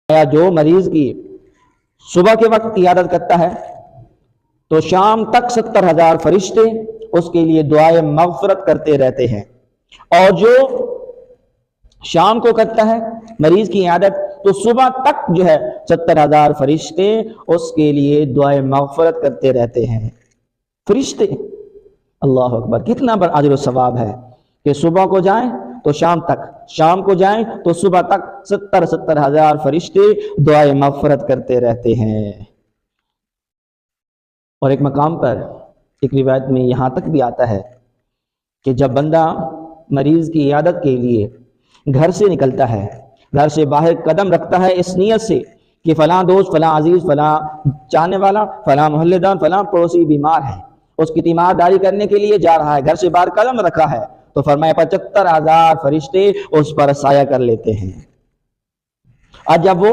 جو مریض کی صبح کے وقت عیادت کرتا ہے تو شام تک 70,000 فرشتے اس کے لیے دعائے مغفرت کرتے رہتے ہیں، اور جو شام کو کرتا ہے مریض کی عیادت تو صبح تک جو ہے 70,000 فرشتے اس کے لیے دعائے مغفرت کرتے رہتے ہیں۔ فرشتے، اللہ اکبر، کتنا بڑا اجر و ثواب ہے کہ صبح کو جائیں تو شام تک، شام کو جائیں تو صبح تک 70,000 فرشتے دعائے مغفرت کرتے رہتے ہیں۔ اور ایک مقام پر ایک روایت میں یہاں تک بھی آتا ہے کہ جب بندہ مریض کی عیادت کے لیے گھر سے نکلتا ہے، گھر سے باہر قدم رکھتا ہے اس نیت سے کہ فلاں دوست، فلاں عزیز، فلاں چاہنے والا، فلاں محلے دار، فلاں پڑوسی بیمار ہے، اس کی تیمارداری کرنے کے لیے جا رہا ہے، گھر سے باہر قدم رکھا ہے، تو فرمایا 75,000 فرشتے اس پر سایہ کر لیتے ہیں۔ اور جب وہ